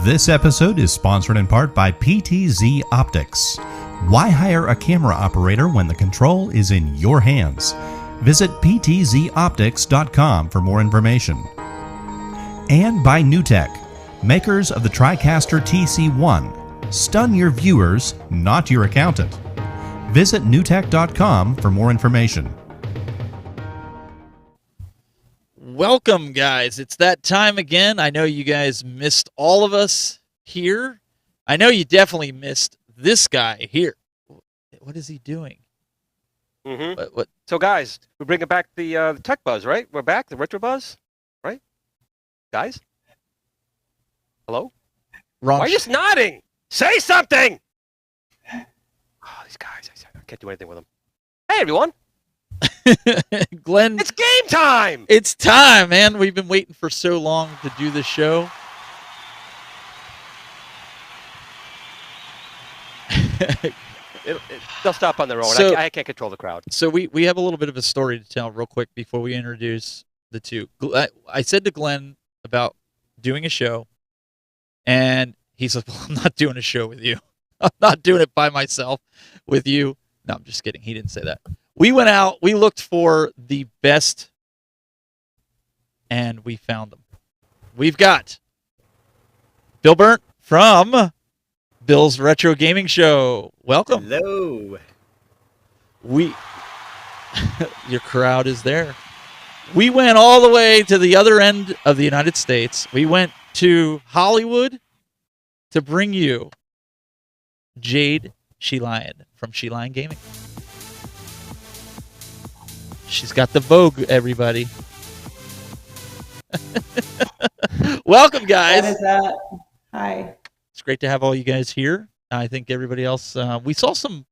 This episode is sponsored in part by PTZ Optics. Why hire a camera operator when the control is in your hands? Visit ptzoptics.com for more information. And by NewTek, makers of the TriCaster TC1. Stun your viewers, not your accountant. Visit newtek.com for more information. Welcome, guys. It's that time again. I know you guys missed all of us here. I know you definitely missed this guy here. What is he doing? Mm-hmm. What? So, guys, we're bringing back the tech buzz, right? We're back, the retro buzz, right? Guys? Hello? Wrong. Why are you just nodding? Say something! Oh, these guys, I can't do anything with them. Hey, everyone. Glenn. It's game time! It's time, man. We've been waiting for so long to do this show. They'll stop on their own. So- I can't control the crowd. So we have a little bit of a story to tell real quick before we introduce the two. I said to Glenn about doing a show, and he said, well, I'm not doing a show with you. I'm not doing it by myself with you. No, I'm just kidding. He didn't say that. We went out. We looked for the best, and we found them. We've got Bill Berndt from Bill's Retro Gaming Show. Welcome. Hello. Your crowd is there. We went all the way to the other end of the United States. We went to Hollywood to bring you Jayde Shelion from Shelion Gaming. She's got the Vogue, everybody. Welcome, guys. What is that? Hi. It's great to have all you guys here. I think everybody else, we saw some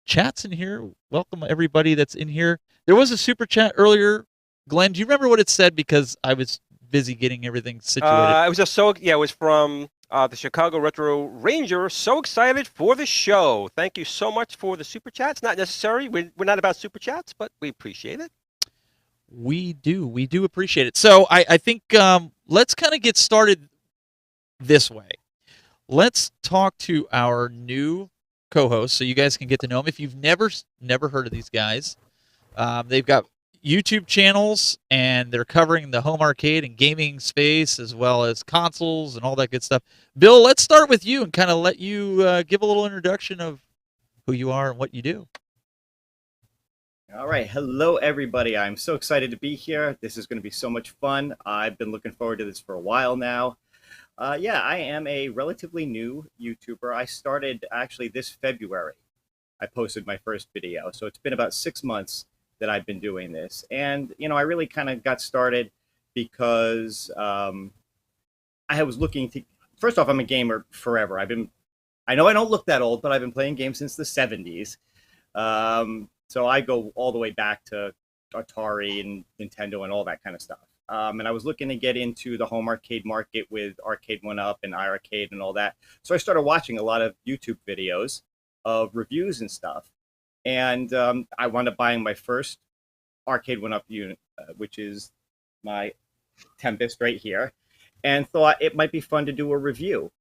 chats in here. Welcome, everybody that's in here. There was a super chat earlier. Glenn, do you remember what it said? Because I was busy getting everything situated. It was from the Chicago Retro Ranger. So excited for the show. Thank you so much for the super chats. Not necessary. We're not about super chats, but we appreciate it. We do appreciate it. So I think let's kind of get started this way. Let's talk to our new co-host so you guys can get to know them. If you've never heard of these guys, they've got YouTube channels, and they're covering the home arcade and gaming space as well as consoles and all that good stuff. Bill, let's start with you and kind of let you give a little introduction of who you are and what you do. All right. Hello, everybody. I'm so excited to be here. This is going to be so much fun. I've been looking forward to this for a while now. I am a relatively new YouTuber. I started actually this February. I posted my first video. So it's been about 6 months that I've been doing this. And, I really kind of got started because I was looking to, first off, I'm a gamer forever. I know I don't look that old, but I've been playing games since the 70s. So I go all the way back to Atari and Nintendo and all that kind of stuff. And I was looking to get into the home arcade market with Arcade 1-Up and iArcade and all that. So I started watching a lot of YouTube videos of reviews and stuff. And I wound up buying my first Arcade 1-Up unit, which is my Tempest right here, and thought it might be fun to do a review.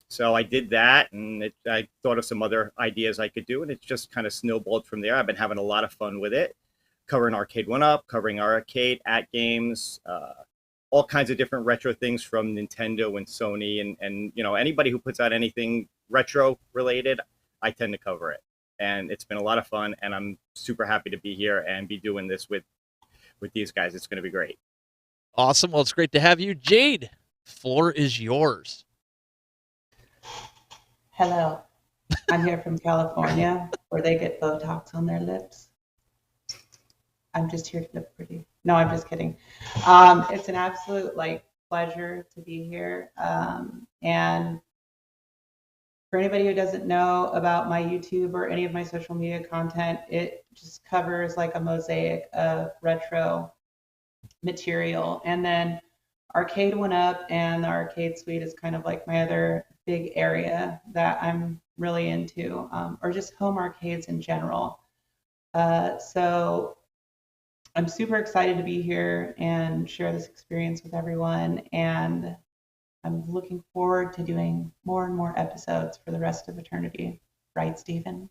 So I did that, and I thought of some other ideas I could do, and it just kind of snowballed from there. I've been having a lot of fun with it, covering Arcade 1-Up, covering arcade, at games, all kinds of different retro things from Nintendo and Sony, and anybody who puts out anything retro related, I tend to cover it. And it's been a lot of fun, and I'm super happy to be here and be doing this with these guys. It's going to be great. Awesome. Well, it's great to have you. Jayde, floor is yours. Hello. I'm here from California, where they get Botox on their lips. I'm just here to look pretty. No, I'm just kidding. It's an absolute pleasure to be here. And for anybody who doesn't know about my YouTube or any of my social media content, it just covers a mosaic of retro material. And then Arcade 1-Up and the Arcade Suite is kind of my other big area that I'm really into, or just home arcades in general. So I'm super excited to be here and share this experience with everyone. And I'm looking forward to doing more and more episodes for the rest of eternity. Right, Stephen?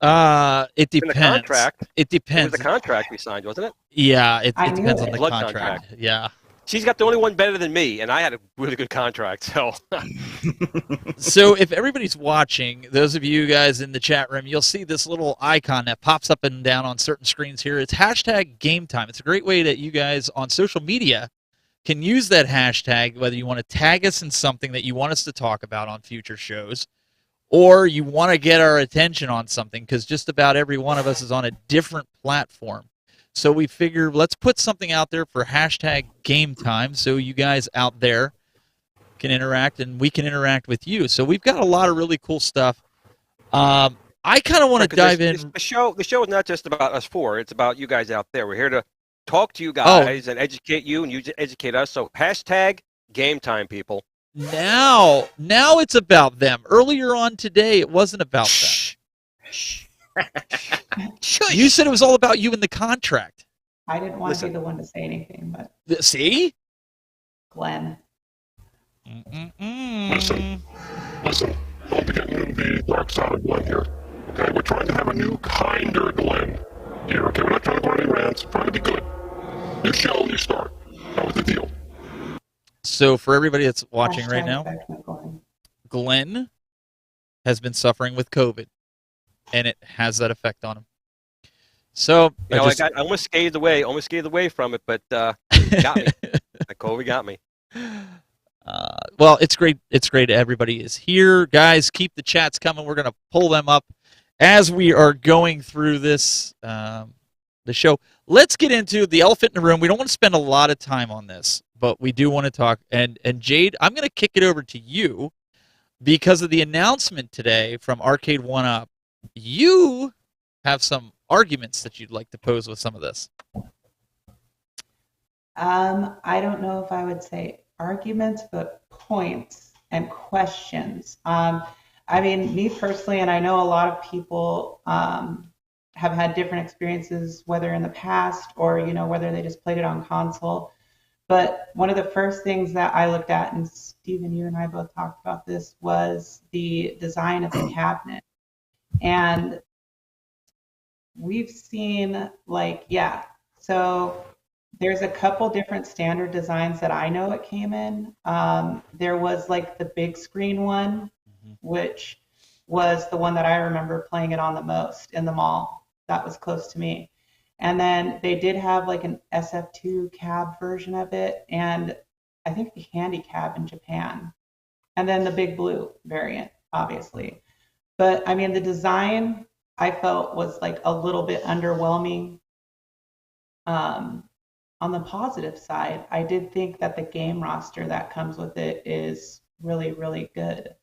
It In the depends. contract. It It was depends. the contract we signed, wasn't it? Yeah, it I knew depends on it. the Blood contract. contract. Yeah. She's got the only one better than me, and I had a really good contract. So So if everybody's watching, those of you guys in the chat room, you'll see this little icon that pops up and down on certain screens here. It's hashtag game time. It's a great way that you guys on social media can use that hashtag, whether you want to tag us in something that you want us to talk about on future shows, or you want to get our attention on something, because just about every one of us is on a different platform. So we figure let's put something out there for hashtag game time so you guys out there can interact and we can interact with you. So we've got a lot of really cool stuff. I kind of want to dive in. The show is not just about us four. It's about you guys out there. We're here to talk to you guys and educate you, and you educate us. So hashtag game time, people. Now it's about them. Earlier on today, it wasn't about them. Shh. You said it was all about you in the contract. I didn't want to Listen. be the one to say anything, but See? Glenn. Mm-mm-mm. Listen, not to get into the dark side of Glen here. Okay, we're trying to have a new, kinder Glen here. Okay, we're not trying to go on any rants. We're trying to be good. New show, new start. That was the deal. So for everybody that's watching right Hashtag now, affect my Glenn. Glenn has been suffering with COVID, and it has that effect on him. So You know, I almost scathed away from it, but got me. That COVID got me. Well, it's great. It's great. Everybody is here, guys. Keep the chats coming. We're gonna pull them up as we are going through this the show. Let's get into the elephant in the room. We don't want to spend a lot of time on this, but we do want to talk. And Jayde, I'm gonna kick it over to you because of the announcement today from Arcade 1-Up. You have some arguments that you'd like to pose with some of this. I don't know if I would say arguments, but points and questions. I mean, me personally, and I know a lot of people have had different experiences, whether in the past or, you know, whether they just played it on console. But one of the first things that I looked at, and Stephen, you and I both talked about this, was the design of the cabinet. And we've seen, like, yeah, so there's a couple different standard designs that I know it came in. There was like the big screen one, which was the one that I remember playing it on the most in the mall. That was close to me. And then they did have like an SF2 cab version of it, and I think the handy cab in Japan. And then the big blue variant, obviously. But I mean, the design I felt was like a little bit underwhelming. On the positive side, I did think that the game roster that comes with it is really, really good.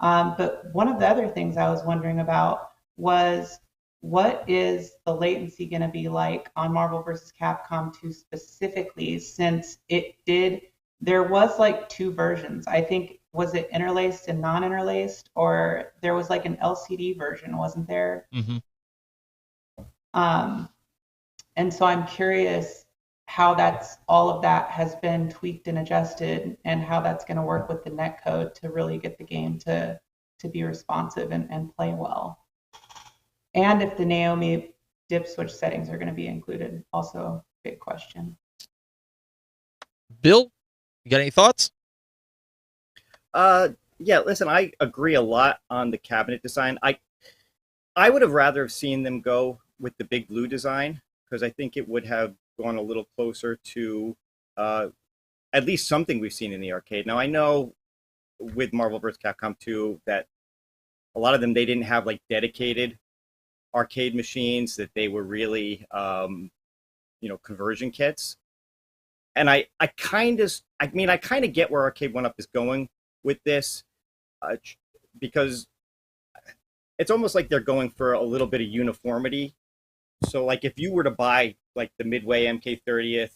But one of the other things I was wondering about was, what is the latency going to be like on Marvel vs. Capcom 2 specifically, since there was like two versions. I think, was it interlaced and non-interlaced, or there was like an LCD version, wasn't there? Mm-hmm. And so I'm curious how all of that has been tweaked and adjusted, and how that's going to work with the netcode to really get the game to be responsive and play well. And if the Naomi dip switch settings are going to be included, also big question. Bill, you got any thoughts? Yeah, listen, I agree a lot on the cabinet design. I would have rather have seen them go with the big blue design, because I think it would have gone a little closer to at least something we've seen in the arcade. Now, I know with Marvel vs. Capcom 2 that a lot of them, they didn't have like dedicated arcade machines, that they were really, conversion kits. And I kind of get where Arcade 1-Up is going with this, because it's almost like they're going for a little bit of uniformity. So like if you were to buy like the Midway MK30th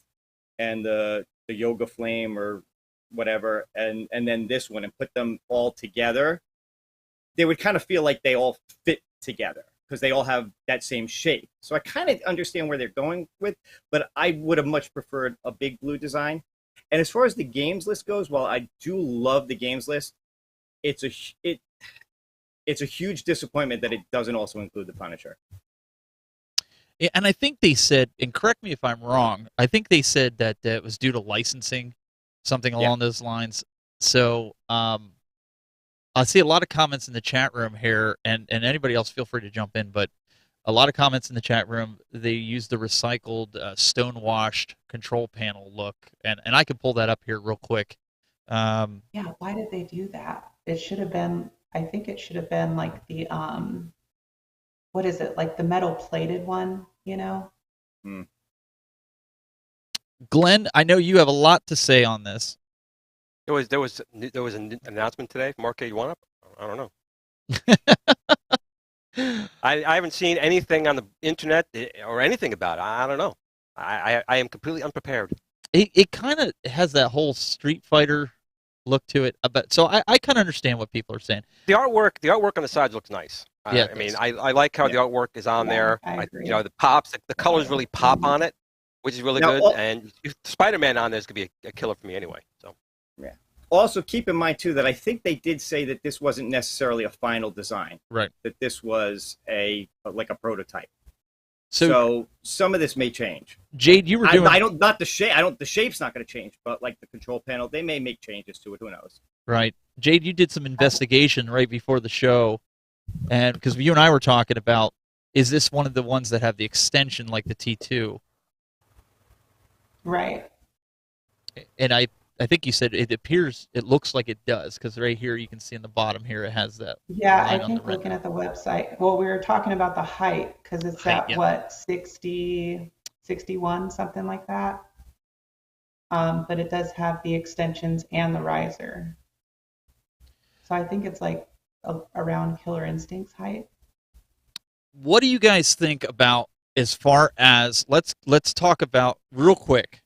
and the Yoga Flame or whatever, and then this one, and put them all together, they would kind of feel like they all fit together, because they all have that same shape. So I kind of understand where they're going with, but I would have much preferred a big blue design. And as far as the games list goes, while I do love the games list, it's a huge disappointment that it doesn't also include the Punisher. Yeah, and I think they said, and correct me if I'm wrong, I think they said that it was due to licensing, something along those lines. So I see a lot of comments in the chat room here, and anybody else feel free to jump in, but a lot of comments in the chat room. They use the recycled stone-washed control panel look, and I can pull that up here real quick. Yeah, why did they do that? It should have been, I think it should have been like the, what is it, like the metal plated one, you know? Glenn, I know you have a lot to say on this. There was an announcement today from Arcade One Up. I don't know. I haven't seen anything on the internet or anything about it. I don't know. I am completely unprepared. It kind of has that whole Street Fighter look to it. So I kind of understand what people are saying. The artwork on the sides looks nice. Yeah, I mean, I like how the artwork is on there. I agree. The pops, the colors really pop on it, which is really Now, good. And Spider-Man on there is gonna be a killer for me anyway. So Yeah. Also, keep in mind too that I think they did say that this wasn't necessarily a final design. Right. That this was a prototype. So So some of this may change. Jayde, you were doing The shape's not going to change, but like the control panel, they may make changes to it. Who knows? right. Jayde, you did some investigation right before the show, and because you and I were talking about, is this one of the ones that have the extension like the T2? Right. And I think you said it looks like it does, because right here you can see in the bottom here it has that. Yeah, I line on the think looking at the website, well, we were talking about the height because it's Height, at yeah. what, 60, 61, something like that. But it does have the extensions and the riser. So I think it's like around Killer Instinct's height. What do you guys think about as far as let's talk about real quick,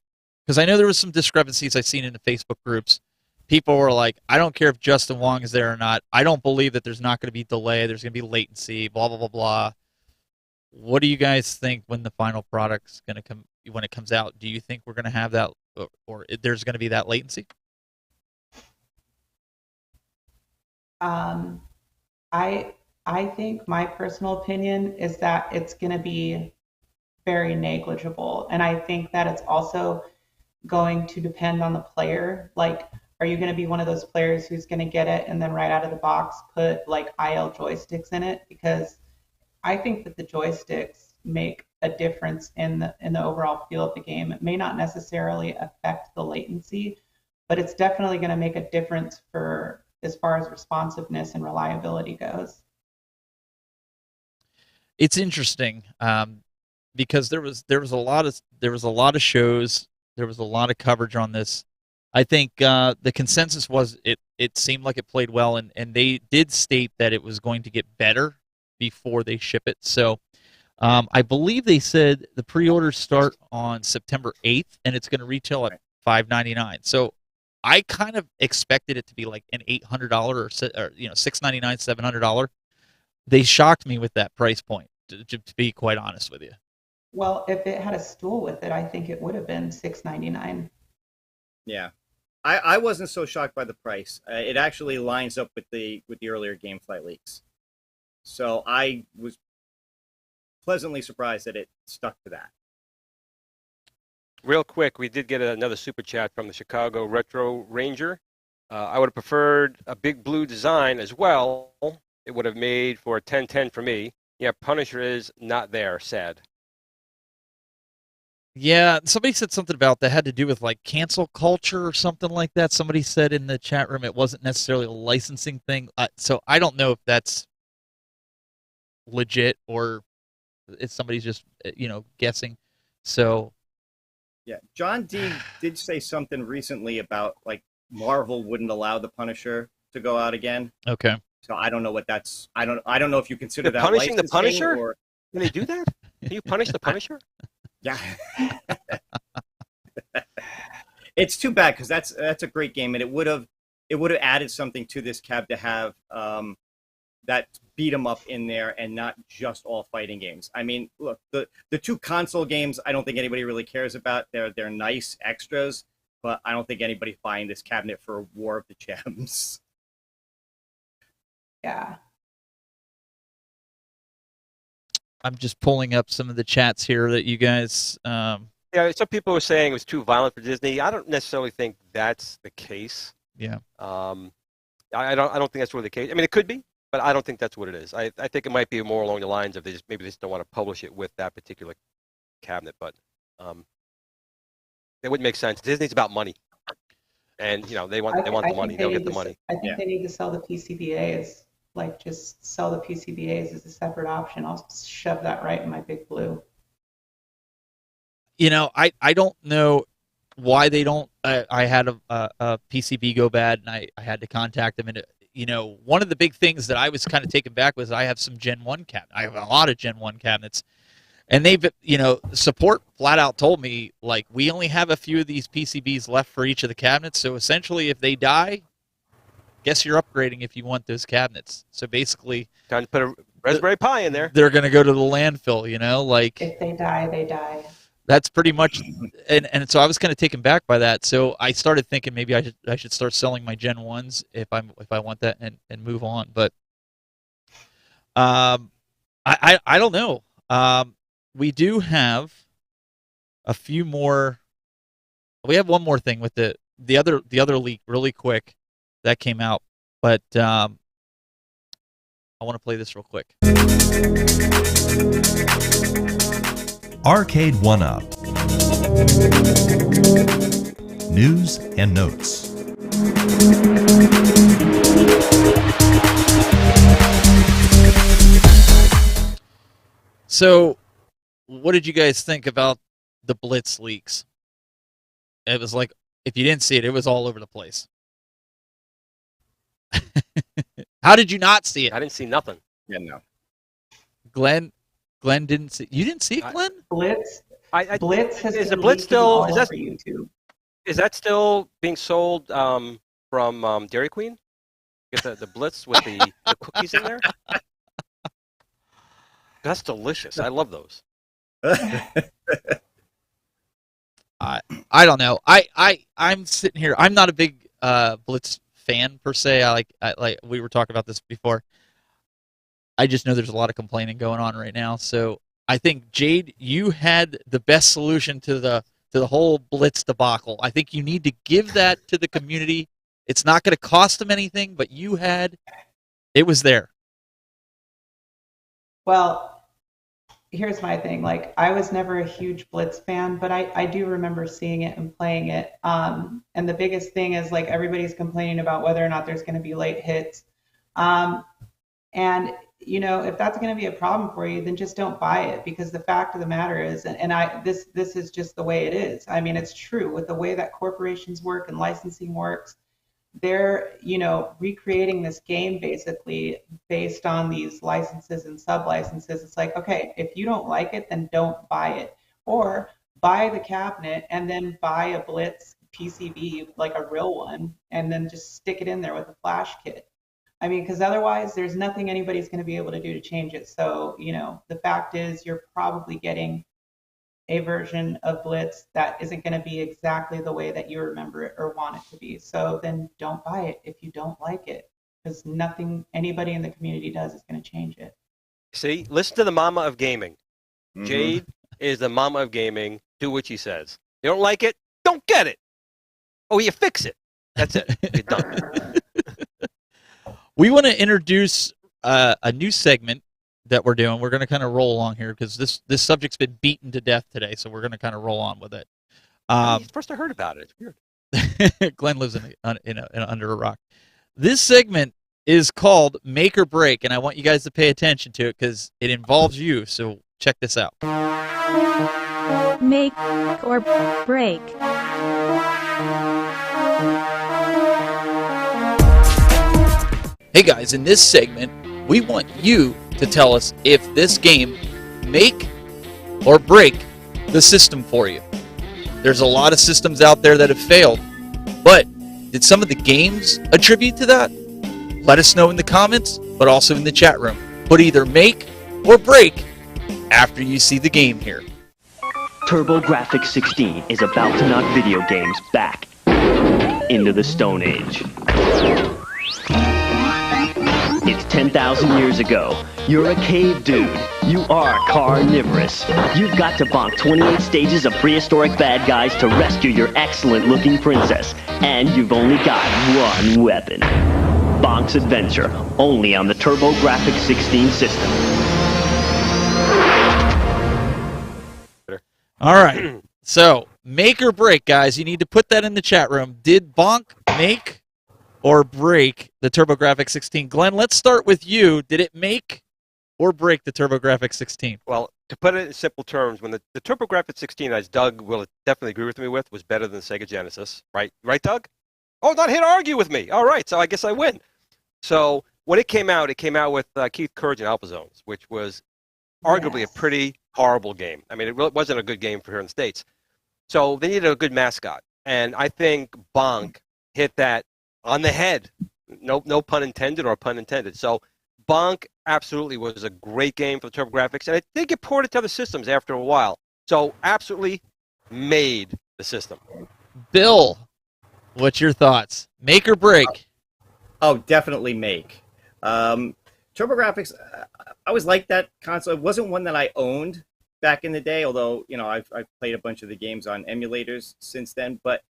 because I know there was some discrepancies I've seen in the Facebook groups. People were like, I don't care if Justin Wong is there or not. I don't believe that there's not going to be delay. There's going to be latency, blah, blah, blah, blah. What do you guys think when the final product's going to come, when it comes out? Do you think we're going to have that, or there's going to be that latency? I think my personal opinion is that it's going to be very negligible. And I think that it's also going to depend on the player. Like, are you going to be one of those players who's going to get it and then right out of the box put like IL joysticks in it? Because I think that the joysticks make a difference in the overall feel of the game. It may not necessarily affect the latency, but it's definitely going to make a difference for as far as responsiveness and reliability goes. It's interesting because there was a lot of shows, there was a lot of coverage on this. I think the consensus was it seemed like it played well, and they did state that it was going to get better before they ship it. So I believe they said the pre-orders start on September 8th, and it's going to retail at $599. So I kind of expected it to be like an $800 or $699, $700. They shocked me with that price point, to be quite honest with you. Well, if it had a stool with it, I think it would have been $699. Yeah, I wasn't so shocked by the price. It actually lines up with the earlier GameFly leaks, so I was pleasantly surprised that it stuck to that. real quick, we did get another super chat from the Chicago Retro Ranger. I would have preferred a big blue design as well. It would have made for a 10-10 for me. Yeah, Punisher is not there. Sad. Yeah, somebody said something about that had to do with like cancel culture or something like that. Somebody said in the chat room it wasn't necessarily a licensing thing. So I don't know if that's legit or if somebody's just guessing. So yeah, John D did say something recently about like Marvel wouldn't allow the Punisher to go out again. Okay. So I don't know what that's. I don't know if you consider They're that punishing the licensing Punisher? or Can they do that? Can you punish the Punisher? yeah. It's too bad because that's a great game, and it would have added something to this cab to have that beat 'em up in there and not just all fighting games. I mean, look, the two console games I don't think anybody really cares about. They're nice extras, but I don't think anybody's buying this cabinet for War of the Gems. Yeah. I'm just pulling up some of the chats here that you guys. Yeah, some people were saying it was too violent for Disney. I don't necessarily think that's the case. Yeah. I don't think that's really the case. I mean, it could be, but I don't think that's what it is. I think it might be more along the lines of maybe they just don't want to publish it with that particular cabinet, but it wouldn't make sense. Disney's about money, and they want the money. They'll get the money. I think they need to sell the PCBAs. Like, just sell the PCBAs as a separate option. I'll shove that right in my Big Blue. I don't know why they don't. I had a PCB go bad, and I had to contact them. And one of the big things that I was kind of taken back was I have some Gen 1 cabinets. I have a lot of Gen 1 cabinets, and they've support flat out told me, like, we only have a few of these PCBs left for each of the cabinets. So essentially, if they die, guess you're upgrading if you want those cabinets. So basically, time to put a Raspberry Pi in there. They're going to go to the landfill. Like, if they die, they die. That's pretty much, and so I was kind of taken back by that. So I started thinking maybe I should start selling my Gen 1s if I want that and move on. But I don't know. We do have a few more. We have one more thing with the other leak really quick that came out, but I want to play this real quick. Arcade 1-Up. News and notes. So, what did you guys think about the Blitz leaks? It was like, if you didn't see it, it was all over the place. How did you not see it? I didn't see nothing. Yeah, no. Glenn didn't see. You didn't see it, Glenn? Blitz. Blitz has is been the Blitz still? all Is that over YouTube. Is that still being sold from Dairy Queen? Get the Blitz with the cookies in there. That's delicious. I love those. I don't know. I'm sitting here. I'm not a big Blitz fan per se. I like we were talking about this before. I just know there's a lot of complaining going on right now. So I think, Jayde, you had the best solution to the whole Blitz debacle. I think you need to give that to the community. It's not going to cost them anything, but it was there. Well, here's my thing. Like, I was never a huge Blitz fan, but I do remember seeing it and playing it. And the biggest thing is, like, everybody's complaining about whether or not there's going to be late hits. And if that's going to be a problem for you, then just don't buy it, because the fact of the matter is, this is just the way it is. I mean, it's true with the way that corporations work and licensing works. They're, recreating this game basically based on these licenses and sub-licenses. It's like, okay, if you don't like it, then don't buy it. Or buy the cabinet and then buy a Blitz PCB, like a real one, and then just stick it in there with a flash kit. I mean, because otherwise there's nothing anybody's going to be able to do to change it. So, the fact is you're probably getting a version of Blitz that isn't going to be exactly the way that you remember it or want it to be. So then don't buy it if you don't like it, because nothing anybody in the community does is going to change it. See, listen to the mama of gaming. Mm-hmm. Jayde is the mama of gaming. Do what she says. You don't like it? Don't get it. Oh, you fix it. That's it. You're done. We want to introduce a new segment that we're doing. We're going to kind of roll along here because this subject's been beaten to death today, so we're going to kind of roll on with it. First I heard about it. It's weird. Glenn lives under a rock. This segment is called Make or Break, and I want you guys to pay attention to it because it involves you, so check this out. Make or break. Hey guys, in this segment, we want you to tell us if this game make or break the system for you. There's a lot of systems out there that have failed, but did some of the games attribute to that? Let us know in the comments, but also in the chat room. Put either make or break after you see the game here. TurboGrafx 16 is about to knock video games back into the Stone Age. It's 10,000 years ago. You're a cave dude. You are carnivorous. You've got to bonk 28 stages of prehistoric bad guys to rescue your excellent-looking princess. And you've only got one weapon. Bonk's Adventure, only on the TurboGrafx 16 system. All right. So, make or break, guys. You need to put that in the chat room. Did Bonk make or break the TurboGrafx 16? Glenn, let's start with you. Did it make or break the TurboGrafx 16? Well, to put it in simple terms, when the TurboGrafx 16, as Doug will definitely agree with me with, was better than the Sega Genesis. Right, Doug? Oh, not here to argue with me. All right, so I guess I win. So when it came out with Keith Courage and Alpha Zones, which was arguably a pretty horrible game. I mean, it really wasn't a good game for here in the States. So they needed a good mascot. And I think Bonk hit that on the head. No pun intended or pun intended. So Bonk absolutely was a great game for the TurboGrafx. And it did get ported to other systems after a while. So absolutely made the system. Bill, what's your thoughts? Make or break? Oh, definitely make. TurboGrafx, I always liked that console. It wasn't one that I owned back in the day, although, you know, I've played a bunch of the games on emulators since then. But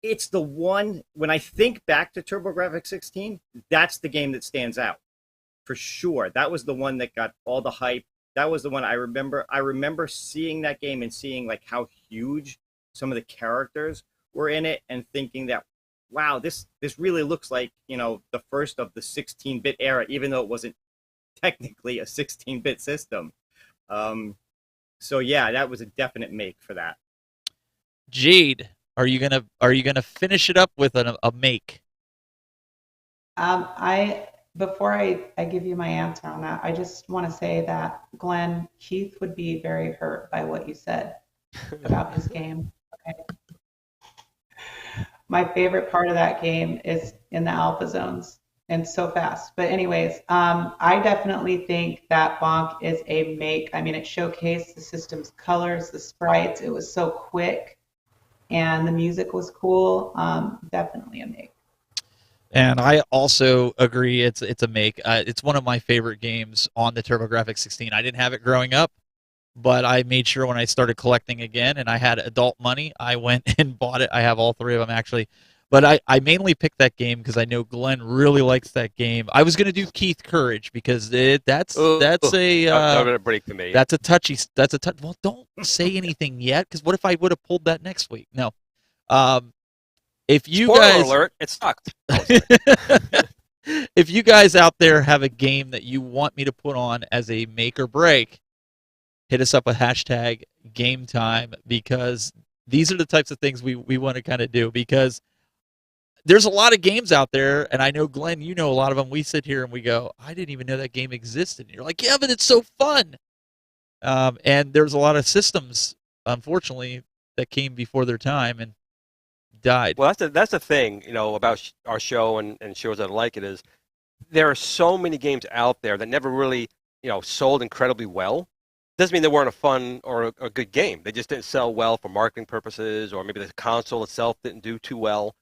it's the one, when I think back to TurboGrafx 16, that's the game that stands out. For sure. That was the one that got all the hype. That was the one I remember. I remember seeing that game and seeing like how huge some of the characters were in it and thinking that, wow, this really looks like, you know, the first of the 16-bit era, even though it wasn't technically a 16-bit system. So yeah, that was a definite make for that. Jayde, are you gonna finish it up with a make? Before I give you my answer on that, I just want to say that Glenn, Keith would be very hurt by what you said about his game. Okay. My favorite part of that game is in the alpha zones and so fast. But anyways, I definitely think that Bonk is a make. I mean, it showcased the system's colors, the sprites. It was so quick, and the music was cool. Definitely a make. And I also agree. It's a make. It's one of my favorite games on the TurboGrafx 16. I didn't have it growing up, but I made sure when I started collecting again and I had adult money, I went and bought it. I have all three of them actually. But I mainly picked that game because I know Glenn really likes that game. I was going to do Keith Courage because that's a break to me. That's a touchy. Well, don't say anything yet, because what if I would have pulled that next week? No. If you Spoiler guys alert, it sucked. If you guys out there have a game that you want me to put on as a make or break, hit us up with hashtag game time, because these are the types of things we want to kind of do, because there's a lot of games out there, and I know, Glenn, you know a lot of them. We sit here and we go, I didn't even know that game existed. And you're like, yeah, but it's so fun. And there's a lot of systems, unfortunately, that came before their time and died. Well, that's the thing, you know, about our show and shows that like it is, there are so many games out there that never really, you know, sold incredibly well. Doesn't mean they weren't a fun or a good game. They just didn't sell well for marketing purposes, or maybe the console itself didn't do too well.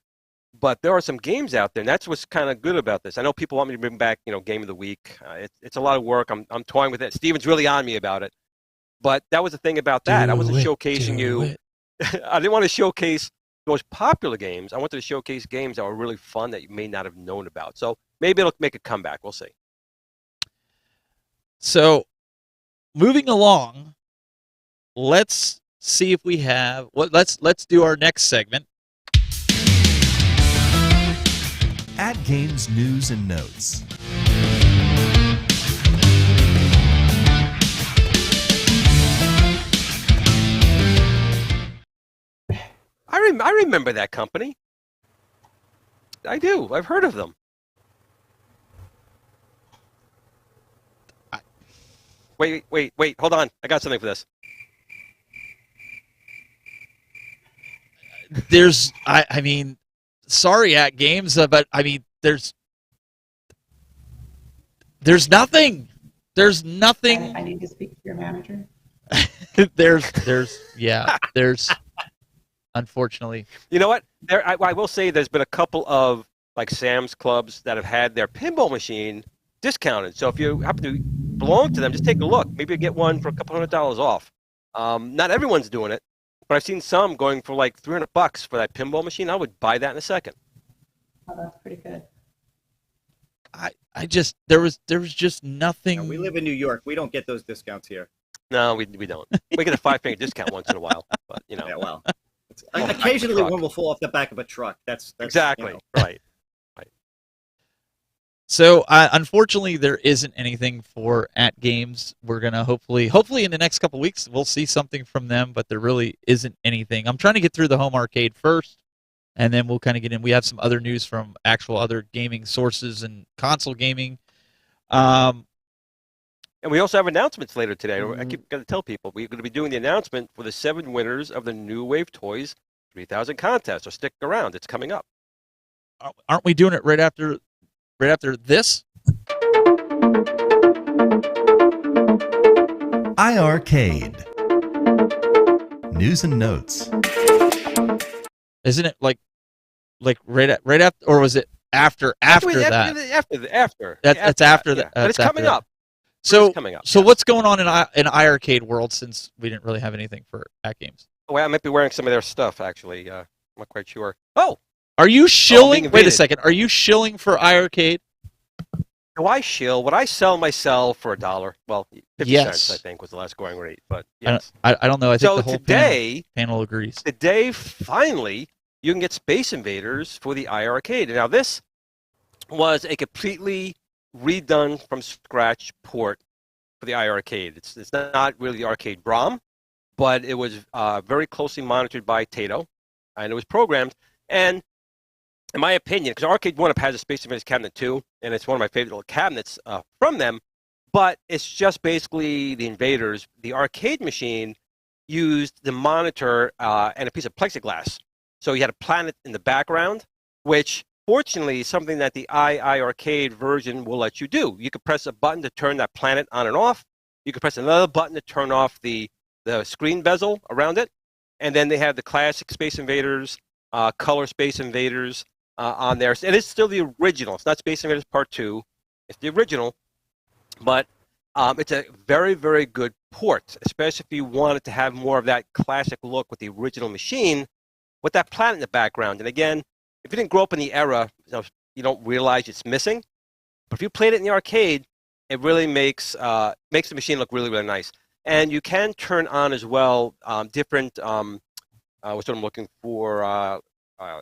But there are some games out there, and that's what's kind of good about this. I know people want me to bring back, you know, Game of the Week. It's a lot of work. I'm toying with it. Steven's really on me about it. But that was the thing about that. I wasn't showcasing you. I didn't want to showcase those popular games. I wanted to showcase games that were really fun that you may not have known about. So maybe it'll make a comeback. We'll see. So, moving along, let's see if we have. Let's do our next segment. At Games News and Notes. I remember that company. I do. I've heard of them. Wait. Hold on. I got something for this. I mean, sorry, At Games, but I mean, there's nothing. There's nothing. I need to speak to your manager. there's unfortunately. You know what? I will say there's been a couple of like Sam's Clubs that have had their pinball machine discounted. So if you happen to belong to them, just take a look. Maybe you get one for a couple $100 off. Not everyone's doing it, but I've seen some going for like $300 for that pinball machine. I would buy that in a second. Oh, that's pretty good. I just there was just nothing. Now, we live in New York. We don't get those discounts here. No, we don't. We get a 5-finger discount once in a while, but you know. Yeah, well, occasionally one will fall off the back of a truck. That's exactly right. So unfortunately, there isn't anything for At Games. We're gonna hopefully in the next couple weeks we'll see something from them, but there really isn't anything. I'm trying to get through the home arcade first, and then we'll kind of get in. We have some other news from actual other gaming sources and console gaming. And we also have announcements later today. I keep going to tell people we're going to be doing the announcement for the 7 winners of the New Wave Toys 3000 contest. So stick around; it's coming up. Aren't we doing it right after this? iArcade. News and notes. Isn't it like right after, or was it after that? After. That's after that. But it's coming up. So coming up. So what's going on in iArcade world, since we didn't really have anything for At Games? Oh, I might be wearing some of their stuff actually. I'm not quite sure. Oh, are you shilling? Wait a second. Are you shilling for iArcade? Do I shill? Would I sell myself for $1? Well, 50 cents I think was the last going rate. But yes. I don't know. I think so the whole panel agrees. Today, finally, you can get Space Invaders for the iArcade. Now, this was a completely redone from scratch port for the iArcade. It's not really the arcade ROM, but it was very closely monitored by Tato, and it was programmed. And in my opinion, because Arcade 1-Up has a Space Invaders cabinet too, and it's one of my favorite little cabinets from them, but it's just basically the Invaders. The arcade machine used the monitor and a piece of plexiglass. So you had a planet in the background, which fortunately is something that the iArcade version will let you do. You could press a button to turn that planet on and off. You could press another button to turn off the screen bezel around it. And then they have the classic Space Invaders, color Space Invaders on there. It is still the original. It's not Space Invaders Part 2. It's the original. But it's a very, very good port, especially if you wanted to have more of that classic look with the original machine with that planet in the background. And again, if you didn't grow up in the era, you don't realize it's missing. But if you played it in the arcade, it really makes the machine look really, really nice. And you can turn on as well different, what's what I'm looking for,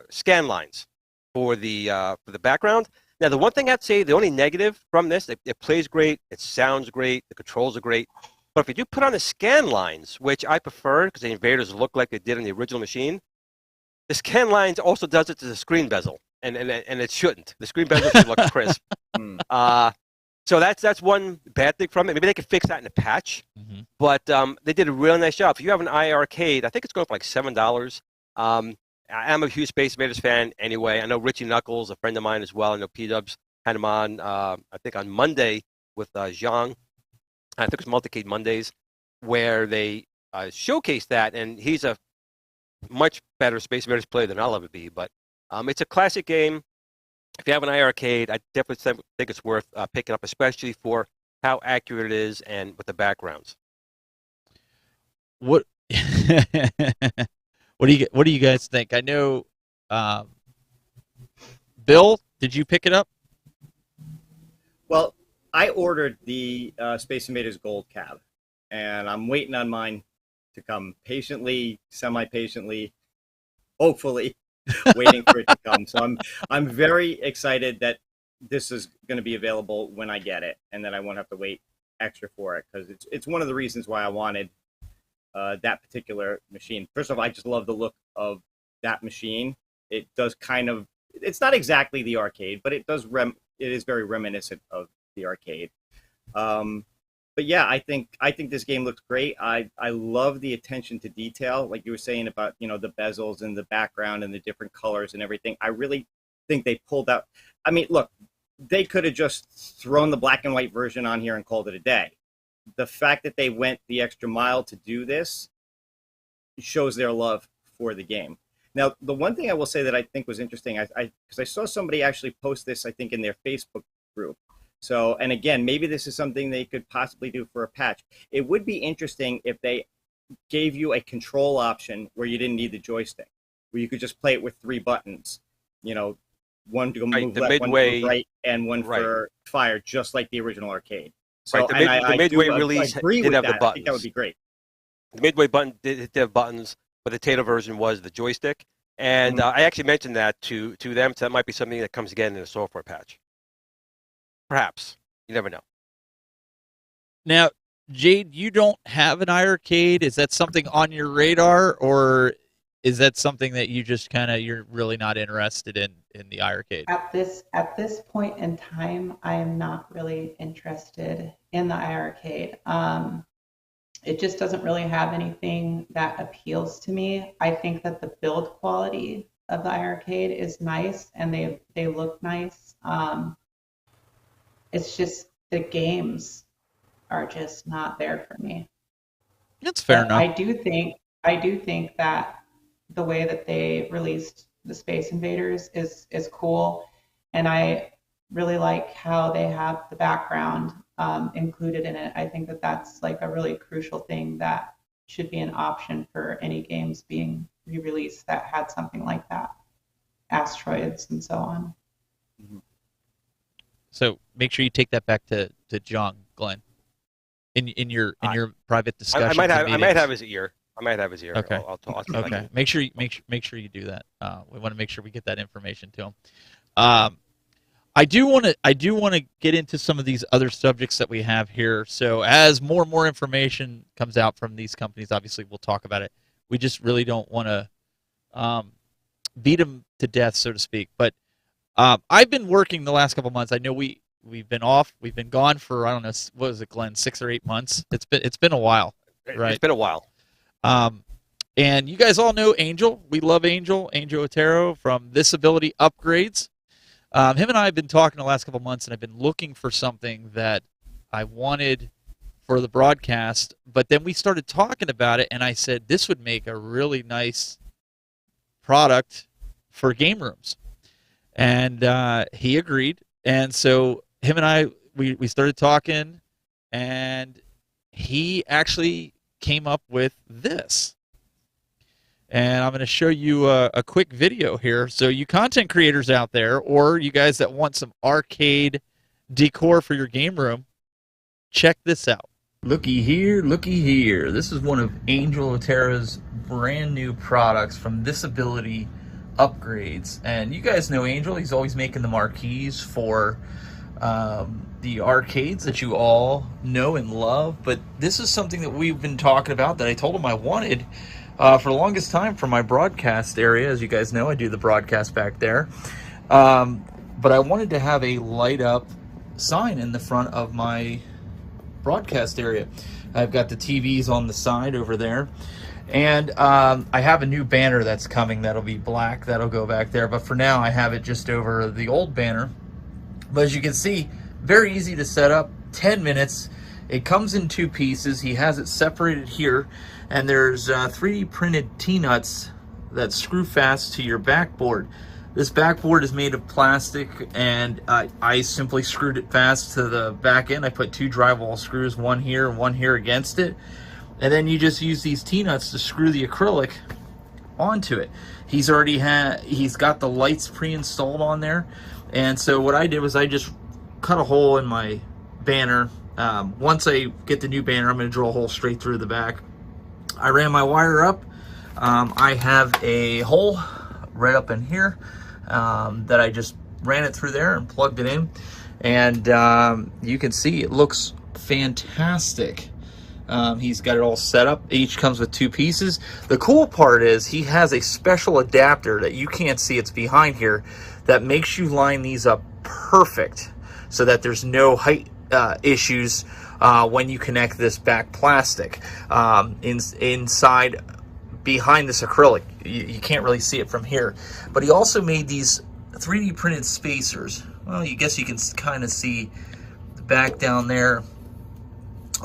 scan lines for the background. Now, the one thing I'd say, the only negative from this, it plays great, it sounds great, the controls are great. But if you do put on the scan lines, which I prefer because the Invaders look like they did in the original machine, the scan lines also does it to the screen bezel, and it shouldn't. The screen bezel should look crisp. So that's one bad thing from it. Maybe they could fix that in a patch. But they did a really nice job. If you have an iArcade, I think it's going for like $7. I'm a huge Space Invaders fan anyway. I know Richie Knuckles, a friend of mine as well. I know P-Dubs had him on, I think on Monday with Zhang. I think it was Multicade Mondays, where they showcased that, and he's a much better Space Invaders player than I'll ever be. But it's a classic game. If you have an iArcade, I definitely think it's worth picking up, especially for how accurate it is and with the backgrounds. What what do you guys think? I know, Bill, did you pick it up? Well, I ordered the Space Invaders Gold cab, and I'm waiting on mine to come patiently, semi-patiently, hopefully, waiting for it to come. So I'm very excited that this is going to be available when I get it, and that I won't have to wait extra for it, because it's one of the reasons why I wanted that particular machine. First of all, I just love the look of that machine. It does kind of, it's not exactly the arcade, but it is very reminiscent of the arcade. But yeah, I think this game looks great. I love the attention to detail, like you were saying about, the bezels and the background and the different colors and everything. I really think they pulled out. I mean, look, they could have just thrown the black and white version on here and called it a day. The fact that they went the extra mile to do this shows their love for the game. Now, the one thing I will say that I think was interesting, because I saw somebody actually post this, I think, in their Facebook group. So, and again, maybe this is something they could possibly do for a patch. It would be interesting if they gave you a control option where you didn't need the joystick, where you could just play it with 3 buttons, you know, one to move left, one to move right, and one for fire, just like the original arcade. So, the Midway release did have the buttons. I think that would be great. The Midway button did have buttons, but the Tato version was the joystick. And I actually mentioned that to them, so that might be something that comes again in a software patch. Perhaps. You never know. Now, Jayde, you don't have an iArcade. Is that something on your radar, or is that something that you just you're really not interested in the iArcade? At this point in time, I am not really interested in the iArcade. It just doesn't really have anything that appeals to me. I think that the build quality of the iArcade is nice, and they look nice. It's just the games are just not there for me. That's fair enough. I do think that the way that they released the Space Invaders is cool, and I really like how they have the background included in it. I think that that's like a really crucial thing that should be an option for any games being re-released that had something like that, asteroids and so on. So make sure you take that back to John, Glenn, in your private discussion. I might have his ear. Okay. I'll talk. Okay. Make sure you do that. We want to make sure we get that information to him. I do want to get into some of these other subjects that we have here. So as more and more information comes out from these companies, obviously we'll talk about it. We just really don't want to beat them to death, so to speak. But I've been working the last couple months. I know we've been off. We've been gone for, I don't know, what was it, Glenn? 6 or 8 months. It's been a while, right? It's been a while. And you guys all know Angel. We love Angel Otero from This Ability Upgrades. Him and I have been talking the last couple months, and I've been looking for something that I wanted for the broadcast. But then we started talking about it, and I said this would make a really nice product for game rooms. And he agreed. And so him and I, we started talking, and he actually came up with this. And I'm going to show you a quick video here. So you content creators out there, or you guys that want some arcade decor for your game room, check this out. Looky here, looky here. This is one of Angel Otero's brand new products from This Ability Upgrades. And you guys know Angel. He's always making the marquees for the arcades that you all know and love. But this is something that we've been talking about that I told him I wanted for the longest time for my broadcast area. As you guys know, I do the broadcast back there. But I wanted to have a light up sign in the front of my broadcast area. I've got the TVs on the side over there. And I have a new banner that's coming that'll be black. That'll go back there. But for now, I have it just over the old banner. But as you can see, very easy to set up. 10 minutes. It comes in 2 pieces. He has it separated here. And there's 3D printed T-nuts that screw fast to your backboard. This backboard is made of plastic, and I simply screwed it fast to the back end. I put 2 drywall screws, one here and one here against it. And then you just use these T-nuts to screw the acrylic onto it. He's got the lights pre-installed on there. And so what I did was I just cut a hole in my banner. Once I get the new banner, I'm going to drill a hole straight through the back. I ran my wire up. I have a hole right up in here that I just ran it through there and plugged it in. And you can see it looks fantastic. He's got it all set up. Each comes with 2 pieces. The cool part is he has a special adapter that you can't see. It's behind here that makes you line these up perfect so that there's no height issues when you connect this back plastic inside behind this acrylic. You can't really see it from here. But he also made these 3D printed spacers. Well, I guess you can kind of see the back down there.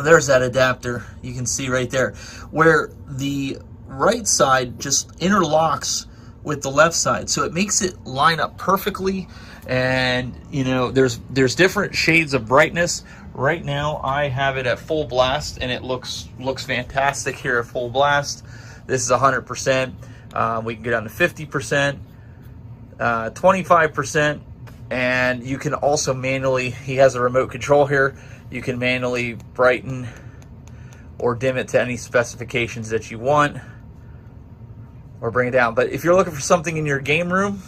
There's that adapter. You can see right there where the right side just interlocks with the left side, so it makes it line up perfectly. And there's different shades of brightness. Right now I have it at full blast, and it looks fantastic here at full blast. This is 100%. We can get down to 50%, 25%, and you can also manually, he has a remote control here, you can manually brighten or dim it to any specifications that you want, or bring it down. But if you're looking for something in your game room,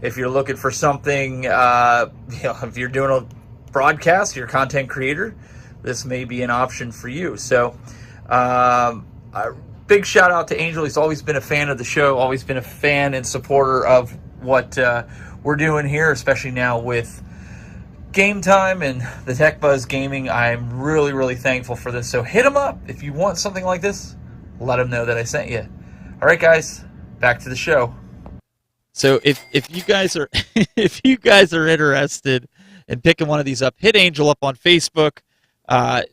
if you're looking for something, if you're doing a broadcast, you're a content creator, this may be an option for you. So a big shout out to Angel. He's always been a fan of the show, always been a fan and supporter of what we're doing here, especially now with Game Time and the Tech Buzz Gaming. I'm really, really thankful for this. So hit him up if you want something like this. Let him know that I sent you. All right, guys, back to the show. So if you guys are if you guys are interested in picking one of these up, hit Angel up on Facebook.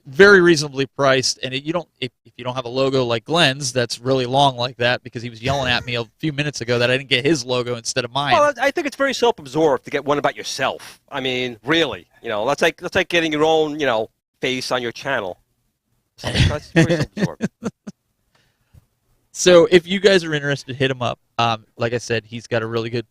Very reasonably priced, and if you don't have a logo like Glen's that's really long like that, because he was yelling at me a few minutes ago that I didn't get his logo instead of mine. Well, I think it's very self-absorbed to get one about yourself. I mean, really, that's like getting your own, face on your channel. So that's very self-absorbed. So if you guys are interested, hit him up. Like I said, he's got a really good.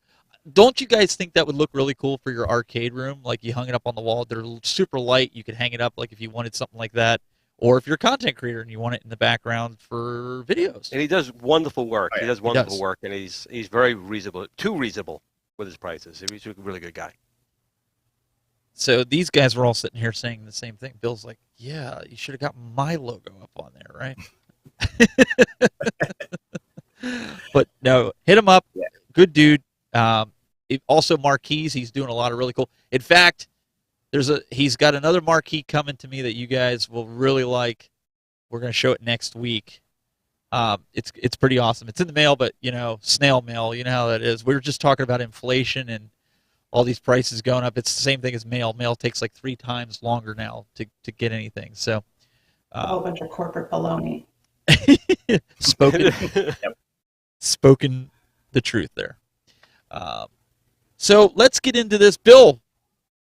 Don't you guys think that would look really cool for your arcade room? Like, you hung it up on the wall. They're super light. You could hang it up like if you wanted something like that. Or if you're a content creator and you want it in the background for videos. And he does wonderful work. Oh, yeah. He does wonderful work, and he's very reasonable, too reasonable with his prices. He's a really good guy. So these guys were all sitting here saying the same thing. Bill's like, yeah, you should have got my logo up on there, right? But no, hit him up. Yeah. Good dude. Also marquees. He's doing a lot of really cool. In fact, he's got another marquee coming to me that you guys will really like. We're going to show it next week. It's pretty awesome. It's in the mail, but snail mail. You know how that is. We were just talking about inflation and all these prices going up. It's the same thing as mail. Mail takes like 3 times longer now to get anything. So A whole bunch of corporate baloney. spoken the truth there. So let's get into this. Bill,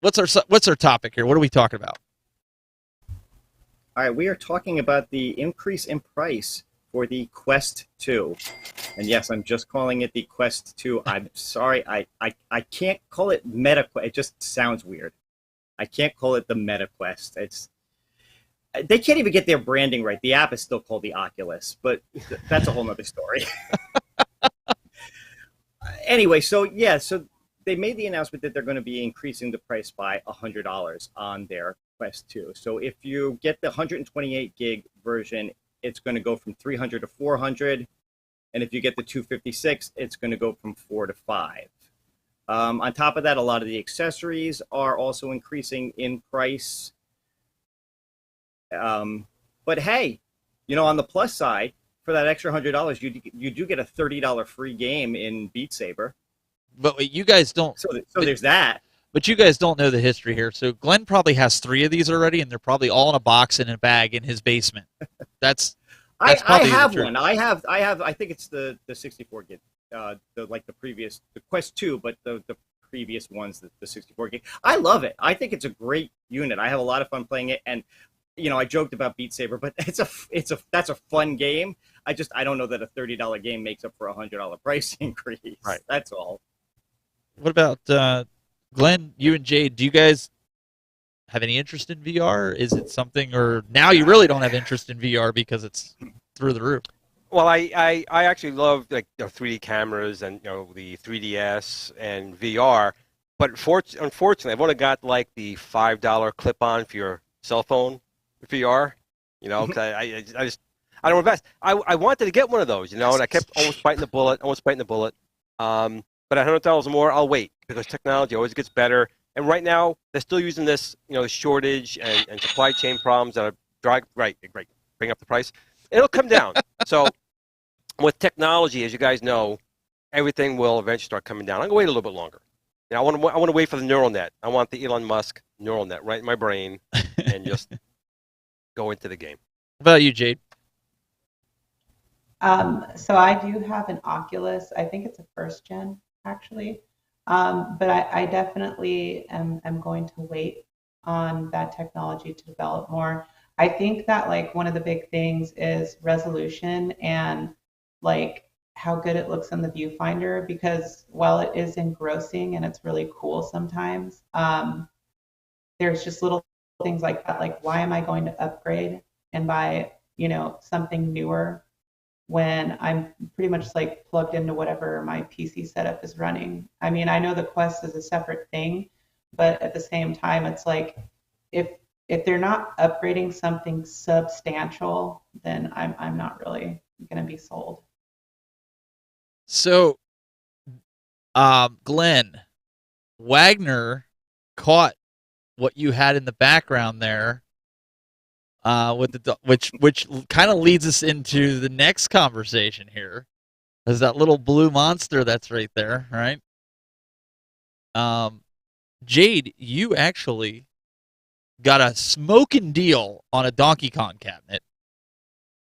what's our topic here? What are we talking about? All right, we are talking about the increase in price for the Quest 2. And yes, I'm just calling it the Quest 2. I'm sorry, I can't call it Meta Quest. It just sounds weird. I can't call it the Meta Quest. They can't even get their branding right. The app is still called the Oculus, but that's a whole nother story. Anyway, so they made the announcement that they're going to be increasing the price by $100 on their Quest 2. So if you get the 128 gig version, it's going to go from $300 to $400, and if you get the 256, it's going to go from $4 to $5. On top of that, a lot of the accessories are also increasing in price. But hey, on the plus side, for that extra $100, you do get a $30 free game in Beat Saber. But you guys don't. So there's that. But you guys don't know the history here. So Glenn probably has 3 of these already, and they're probably all in a box in a bag in his basement. That's I probably have the truth. one. I have. I think it's the 64 gig, the Quest 2, but the previous ones, the 64 gig. I love it. I think it's a great unit. I have a lot of fun playing it, and I joked about Beat Saber, but that's a fun game. I don't know that a $30 game makes up for a $100 price increase. Right. That's all. What about Glenn, you and Jayde? Do you guys have any interest in VR? Is it something, or now you really don't have interest in VR because it's through the roof? Well, I actually love 3D cameras and the 3DS and VR, but unfortunately, I've only got the $5 clip-on for your cell phone VR. Because I don't invest. I wanted to get one of those, and I kept almost biting the bullet. But at $100 more, I'll wait, because technology always gets better. And right now, they're still using this, shortage and supply chain problems that are bring up the price. It'll come down. So with technology, as you guys know, everything will eventually start coming down. I'm gonna wait a little bit longer. I want to wait for the neural net. I want the Elon Musk neural net right in my brain, and just go into the game. What about you, Jayde? So I do have an Oculus. I think it's a first gen, actually. But I definitely am going to wait on that technology to develop more. I think that like one of the big things is resolution and like how good it looks in the viewfinder, because while it is engrossing and it's really cool sometimes, there's just little things like that, like why am I going to upgrade and buy, something newer when I'm pretty much like plugged into whatever my PC setup is running. I mean, I know the Quest is a separate thing, but at the same time, it's like if they're not upgrading something substantial, then I'm not really going to be sold. So, Glenn, Wagner caught what you had in the background there, with which kind of leads us into the next conversation here. There's that little blue monster that's right there, right? Jayde, you actually got a smoking deal on a Donkey Kong cabinet.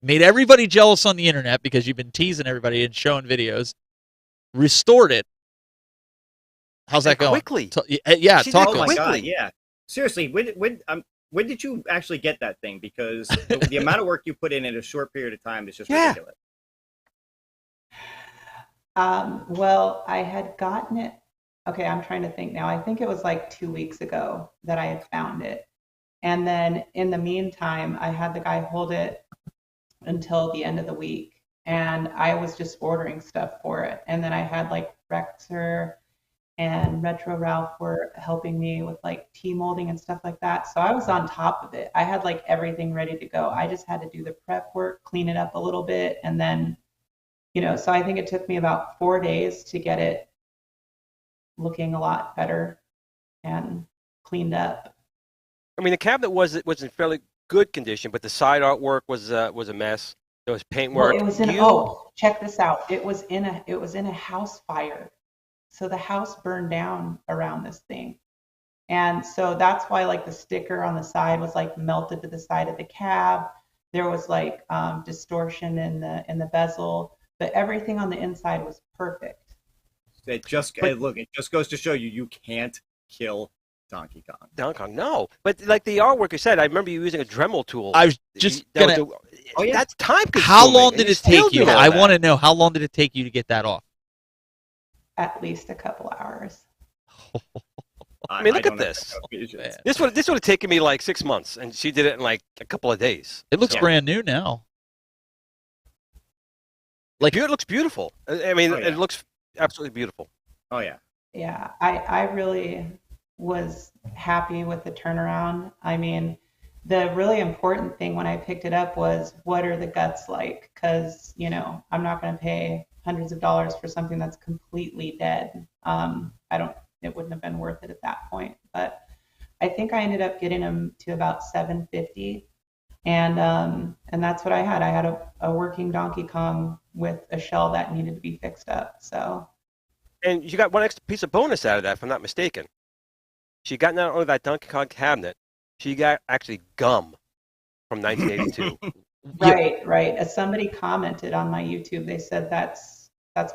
Made everybody jealous on the internet because you've been teasing everybody and showing videos. Restored it. How's that going? Quickly. Yeah, She talk did to Oh us. my quickly. god, yeah. Seriously, when did you actually get that thing? Because the amount of work you put in a short period of time is just Yeah. ridiculous. Well, I had gotten it. Okay, I'm trying to think now. I think it was like 2 weeks ago that I had found it. And then in the meantime, I had the guy hold it until the end of the week. And I was just ordering stuff for it. And then I had like Rexer and Retro Ralph were helping me with like tea molding and stuff like that. So I was on top of it. I had like everything ready to go. I just had to do the prep work, clean it up a little bit, and then, so I think it took me about 4 days to get it looking a lot better and cleaned up. I mean, the cabinet was in fairly good condition, but the side artwork was a mess. There was paintwork. Well, it was check this out. It was in a house fire. So the house burned down around this thing. And so that's why like the sticker on the side was like melted to the side of the cab. There was like distortion in the bezel, but everything on the inside was perfect. It just goes to show you can't kill Donkey Kong. Donkey Kong, no. But like the artwork you said, I remember you using a Dremel tool. I was just gonna. Oh, yeah. That's time consuming. How long did it take you? I to want to know how long did it take you to get that off? At least a couple hours. I mean, look at don't this. know. This would have taken me like 6 months, and she did it in like a couple of days. It looks So- brand new now. It looks beautiful. I mean, Oh, yeah. it looks absolutely beautiful. Oh yeah. Yeah, I really was happy with the turnaround. I mean, the really important thing when I picked it up was what are the guts like? Because, I'm not going to pay hundreds of dollars for something that's completely dead. It wouldn't have been worth it at that point. But I think I ended up getting them to about $750. And that's what I had. I had a working Donkey Kong with a shell that needed to be fixed up. So. And you got one extra piece of bonus out of that, if I'm not mistaken. She got not only that Donkey Kong cabinet, she got actually gum from 1982. Right. As somebody commented on my YouTube, they said that's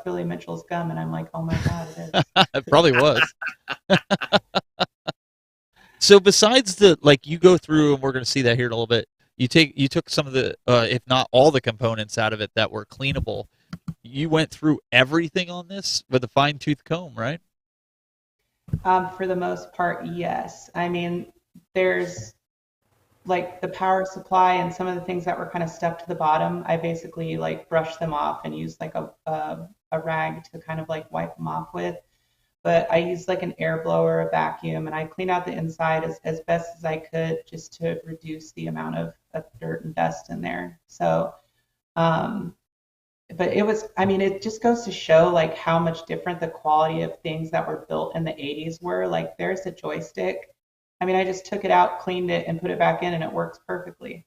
Billy Mitchell's gum, and I'm like, oh my god, it is. It probably was. So besides you go through, and we're going to see that here in a little bit. You took some of the, if not all the components out of it that were cleanable. You went through everything on this with a fine-tooth comb, right? For the most part, yes. I mean, there's like the power supply and some of the things that were kind of stuck to the bottom. I basically like brushed them off and used like a rag to kind of like wipe them off with. But I used like an air blower, a vacuum, and I cleaned out the inside as best as I could just to reduce the amount of dirt and dust in there. So, but it just goes to show like how much different the quality of things that were built in the 80s were. Like there's a joystick. I mean, I just took it out, cleaned it, and put it back in, and it works perfectly.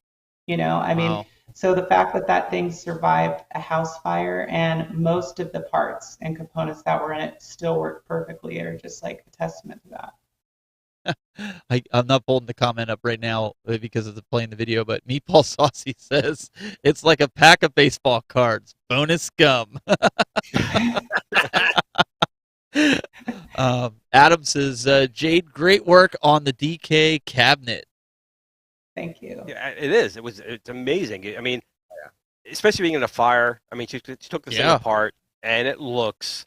Wow. So the fact that thing survived a house fire and most of the parts and components that were in it still work perfectly are just like a testament to that. I'm not pulling the comment up right now because it's playing the video, but Meatball Saucy says it's like a pack of baseball cards. Bonus gum. Adam says, Jayde, great work on the DK cabinet. Thank you. Yeah, it is. It's amazing. I mean, especially being in a fire. I mean, she took this thing apart, and it looks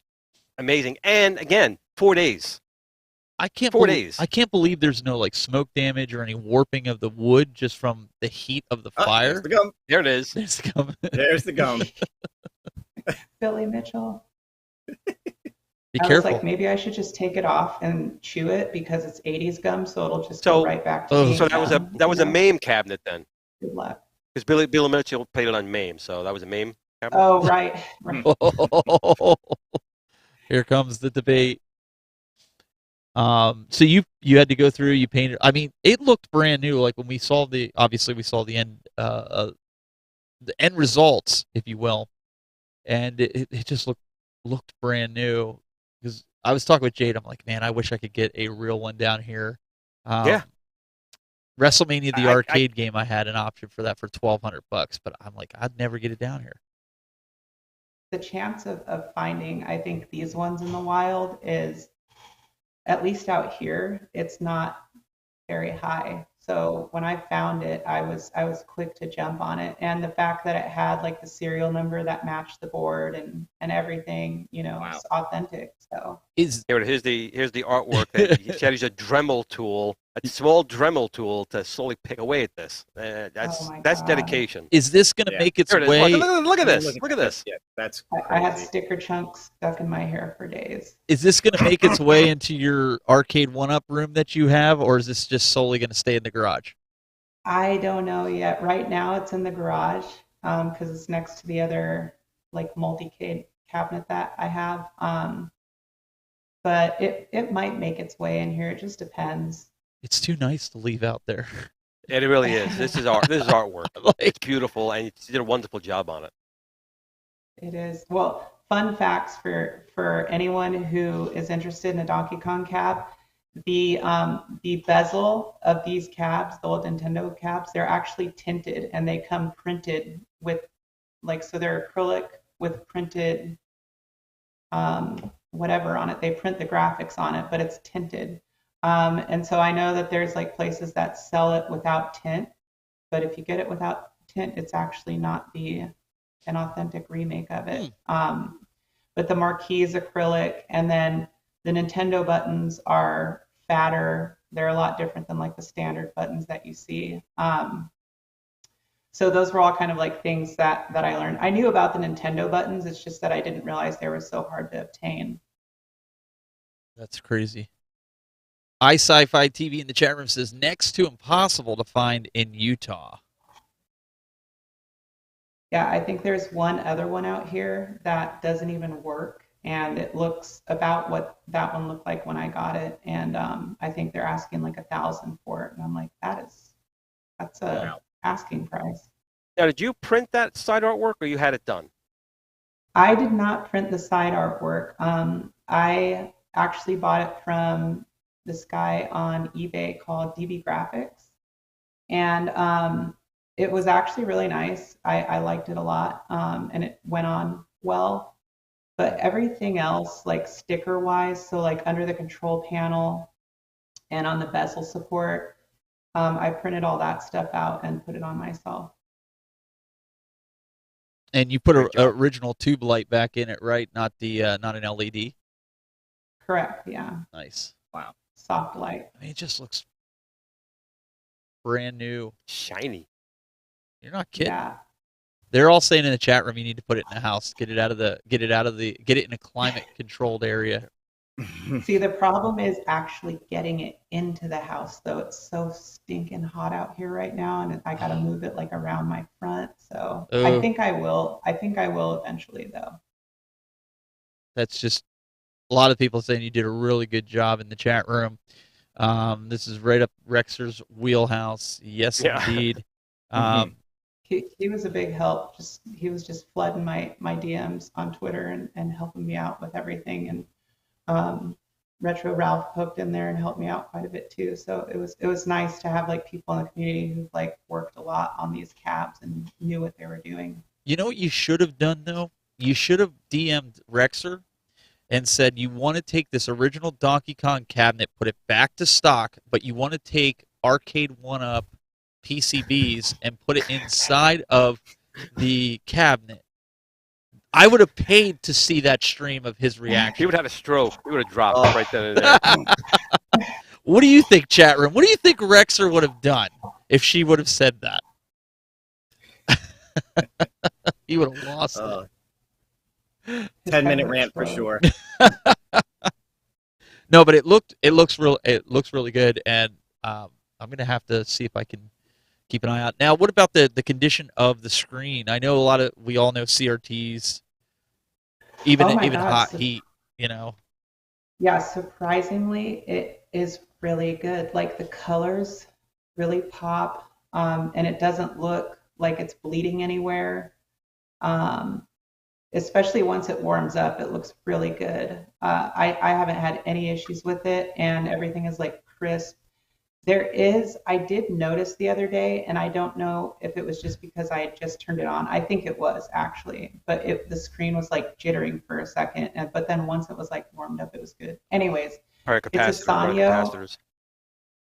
amazing. And again, 4 days. I can't 4 days. I can't believe there's no like smoke damage or any warping of the wood just from the heat of the fire. There's the gum. There it is. There's the gum. There's the gum. Billy Mitchell. Be I careful. was like, maybe I should just take it off and chew it because it's 80s gum, so it'll just go right back to being So that was a MAME cabinet then. Good luck. Because Billy Mitchell played it on MAME, so that was a MAME cabinet. Oh, right. Here comes the debate. So you had to go through, you painted. I mean, it looked brand new. Like when we saw the end results, if you will, and it just looked brand new. Because I was talking with Jayde, I'm like, man, I wish I could get a real one down here. WrestleMania, the arcade game, I had an option for that for $1,200, but I'm like, I'd never get it down here. The chance of finding, I think, these ones in the wild is, at least out here, it's not very high. So when I found it, I was quick to jump on it, and the fact that it had like the serial number that matched the board and everything, it's authentic. So here's the artwork. That he had a Dremel tool, a small Dremel tool to slowly pick away at this. That's dedication. Is this going to make its way? Look at this. Look at this. Yeah, that's I had sticker chunks stuck in my hair for days. Is this going to make its way into your arcade one-up room that you have, or is this just solely going to stay in the garage? I don't know yet. Right now, it's in the garage because it's next to the other like multi-cade cabinet that I have. But it might make its way in here. It just depends. It's too nice to leave out there. It really is. This is art. This is artwork. It's beautiful, and you did a wonderful job on it. It is. Well, fun facts for anyone who is interested in a Donkey Kong cab. The bezel of these cabs, the old Nintendo cabs, they're actually tinted, and they come printed with so they're acrylic with printed whatever on it. They print the graphics on it, but it's tinted. And so I know that there's like places that sell it without tint, but if you get it without tint, it's actually not an authentic remake of it. But the marquee is acrylic, and then the Nintendo buttons are fatter. They're a lot different than like the standard buttons that you see. So those were all kind of like things that I learned. I knew about the Nintendo buttons. It's just that I didn't realize they were so hard to obtain. That's crazy. iSci-Fi TV in the chat room says, next to impossible to find in Utah. Yeah, I think there's one other one out here that doesn't even work, and it looks about what that one looked like when I got it, and I think they're asking like $1,000 for it, and I'm like, that's a asking price. Now, did you print that side artwork, or you had it done? I did not print the side artwork. I actually bought it from this guy on eBay called DB Graphics, and it was actually really nice. I liked it a lot, and it went on well. But everything else, like sticker-wise, so like under the control panel and on the bezel support, I printed all that stuff out and put it on myself. And you put an original tube light back in it, right? Not an LED. Correct. Yeah. Nice. Wow. Soft light. I mean, it just looks brand new, shiny. You're not kidding. Yeah. They're all saying in the chat room you need to put it in the house, get it in a climate controlled area. See, the problem is actually getting it into the house, though. It's so stinking hot out here right now, and I got to move it like around my front. So I think I will. I think I will eventually, though. That's just a lot of people saying you did a really good job in the chat room. This is right up Rexer's wheelhouse. Yes, indeed. He was a big help. He was just flooding my DMs on Twitter and helping me out with everything. And Retro Ralph poked in there and helped me out quite a bit too. So it was nice to have like people in the community who like worked a lot on these cabs and knew what they were doing. You know what you should have done though? You should have DM'd Rexer and said you want to take this original Donkey Kong cabinet, put it back to stock, but you want to take Arcade 1-Up PCBs and put it inside of the cabinet. I would have paid to see that stream of his reaction. He would have had a stroke. He would have dropped right then and there. What do you think, chat room? What do you think Rexer would have done if she would have said that? He would have lost it. 10-minute rant for sure. No, but it looks really good, and I'm gonna have to see if I can keep an eye out. Now, what about the condition of the screen? I know we all know CRTs, even hot heat, you know. Yeah, surprisingly, it is really good. Like the colors really pop, and it doesn't look like it's bleeding anywhere. Especially once it warms up, it looks really good. I haven't had any issues with it, and everything is like crisp. I did notice the other day, and I don't know if it was just because I had just turned it on. I think it was actually, but the screen was like jittering for a second, but then once it was like warmed up, it was good. Anyways, it's a Sanyo.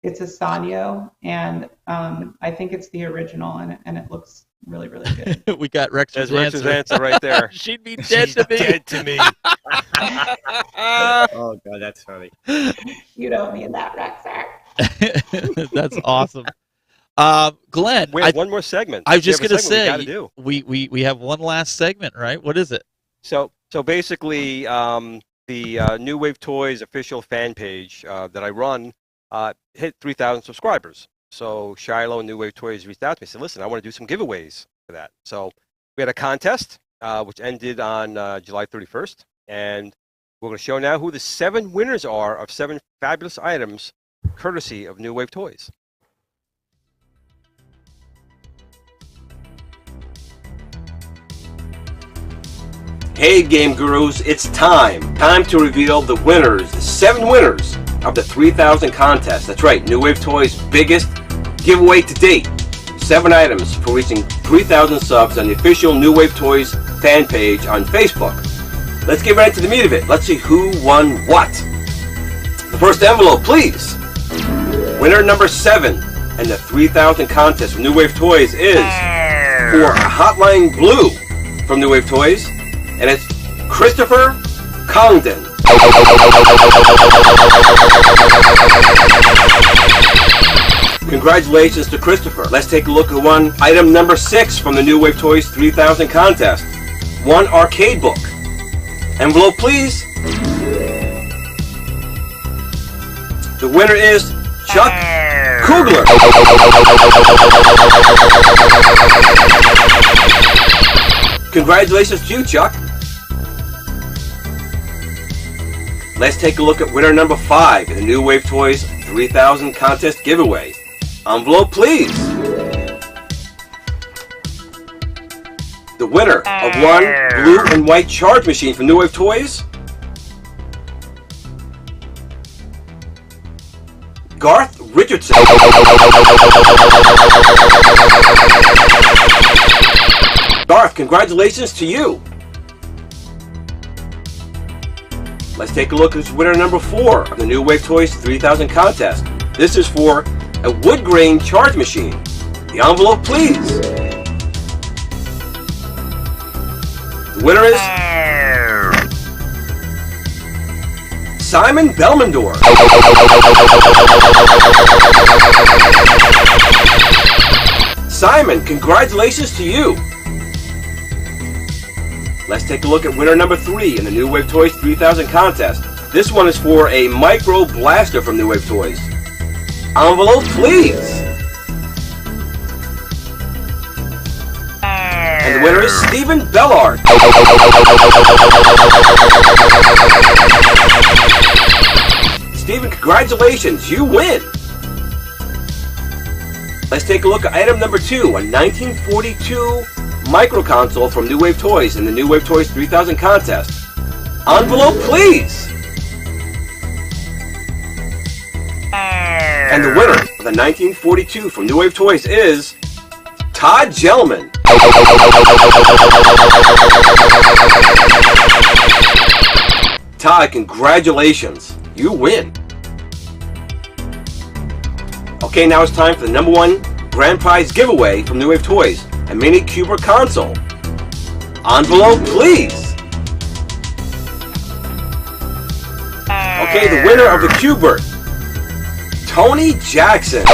It's a Sanyo, and I think it's the original, and it looks really, really good. We got Rexer's answer right there. She'd be dead to me. Dead to me. Oh god, that's funny. You don't mean that, Rexer. That's awesome. Glenn, we have one more segment. I was just going to say, we have one last segment, right? What is it? So basically, the New Wave Toys official fan page that I run hit 3,000 subscribers. So Shiloh and New Wave Toys reached out to me and said, listen, I want to do some giveaways for that. So we had a contest, which ended on July 31st. And we're going to show now who the 7 winners are of 7 fabulous items courtesy of New Wave Toys. Hey Game Gurus, it's time to reveal the winners, the 7 winners of the 3,000 contest. That's right, New Wave Toys' biggest giveaway to date. 7 items for reaching 3,000 subs on the official New Wave Toys fan page on Facebook. Let's get right into the meat of it. Let's see who won what. The first envelope, please. Winner number 7 in the 3,000 contest from New Wave Toys is for Hotline Blue from New Wave Toys, and it's Christopher Congdon. Congratulations to Christopher. Let's take a look at one item number 6 from the New Wave Toys 3000 contest. One arcade book. Envelope, please. The winner is Chuck Kugler. Congratulations to you, Chuck. Let's take a look at winner number 5 in the New Wave Toys 3000 contest giveaway. Envelope, please. The winner of one blue and white charge machine from New Wave Toys, Garth Richardson. Garth, congratulations to you. Let's take a look at winner number 4 of the New Wave Toys 3000 contest. This is for a wood grain charge machine. The envelope, please. The winner is Simon Belmondor. Simon, congratulations to you. Let's take a look at winner number 3 in the New Wave Toys 3000 contest. This one is for a micro blaster from New Wave Toys. Envelope, please. And the winner is Stephen Bellard. Stephen, congratulations, you win. Let's take a look at item number 2, a 1942 micro console from New Wave Toys in the New Wave Toys 3000 contest. Envelope, please. And the winner of the 1942 from New Wave Toys is Todd Gellman. Todd, congratulations. You win. Okay, now it's time for the #1 grand prize giveaway from New Wave Toys, a mini Cuber console. Envelope, please. Okay, the winner of the Cuber, Tony Jackson.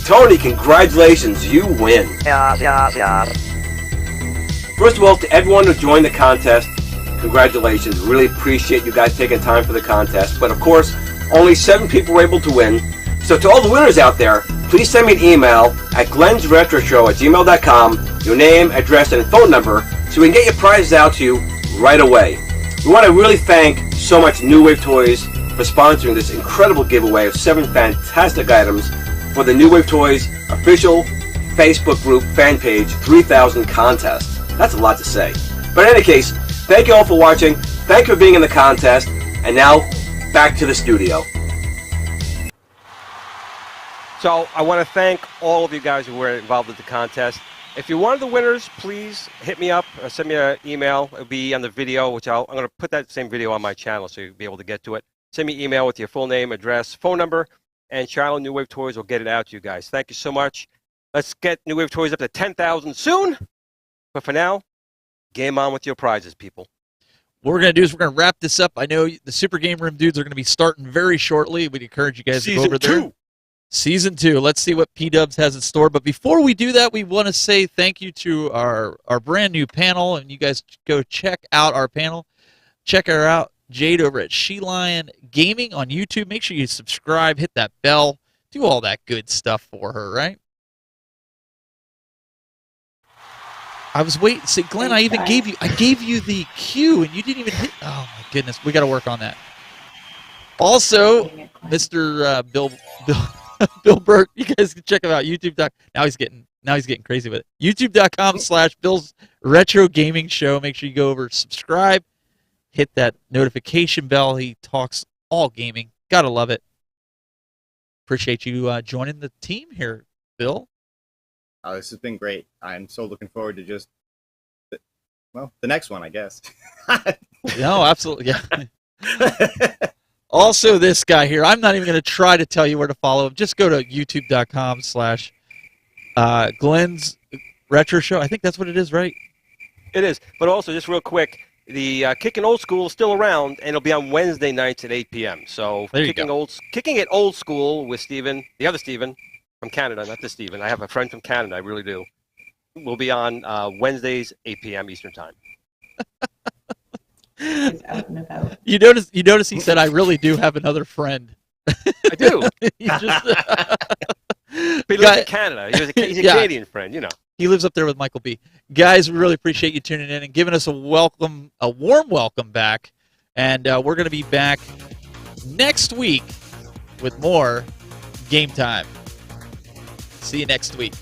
Tony, congratulations, you win. First of all, to everyone who joined the contest, congratulations. Really appreciate you guys taking time for the contest. But of course, only 7 people were able to win. So to all the winners out there, please send me an email at glensretroshow@gmail.com, your name, address, and phone number, so we can get your prizes out to you right away. We want to really thank so much New Wave Toys for sponsoring this incredible giveaway of 7 fantastic items for the New Wave Toys official Facebook group fan page 3000 contest. That's a lot to say. But in any case, thank you all for watching. Thank you for being in the contest. And now, back to the studio. So I want to thank all of you guys who were involved with the contest. If you're one of the winners, please hit me up or send me an email. It'll be on the video, which I'm going to put that same video on my channel so you'll be able to get to it. Send me an email with your full name, address, phone number, and Charlotte New Wave Toys will get it out to you guys. Thank you so much. Let's get New Wave Toys up to 10,000 soon. But for now, game on with your prizes, people. What we're going to do is we're going to wrap this up. I know the Super Game Room dudes are going to be starting very shortly. We'd encourage you guys to go over there. Season 2. Let's see what P-Dubs has in store. But before we do that, we want to say thank you to our brand new panel. And you guys go check out our panel. Check her out, Jayde over at Shelion Gaming on YouTube. Make sure you subscribe, hit that bell, do all that good stuff for her, right? I was waiting. See, Glenn, I gave you the cue, and you didn't even hit. Oh my goodness, we got to work on that. Also, Mr. Bill Berndt, you guys can check him out. YouTube. Now he's getting crazy with it. YouTube.com/Bill's Retro Gaming Show. Make sure you go over, subscribe, hit that notification bell. He talks all gaming. Gotta love it. Appreciate you joining the team here, Bill. Oh, this has been great. I'm so looking forward to just, the next one, I guess. No, absolutely. Yeah. Also, this guy here, I'm not even going to try to tell you where to follow him. Just go to youtube.com/Glen's Retro Show. I think that's what it is, right? It is. But also, just real quick, the Kicking Old School is still around, and it'll be on Wednesday nights at 8 p.m. So Kicking It Old School with Steven, the other Steven, from Canada, not this Steven. I have a friend from Canada, I really do. We'll be on Wednesdays, 8 p.m. Eastern Time. He's out and about. You notice he said, I really do have another friend. I do. He just, he lives in Canada. He's a Canadian friend, you know. He lives up there with Michael B. Guys, we really appreciate you tuning in and giving us a warm welcome back. And we're going to be back next week with more Game Time. See you next week.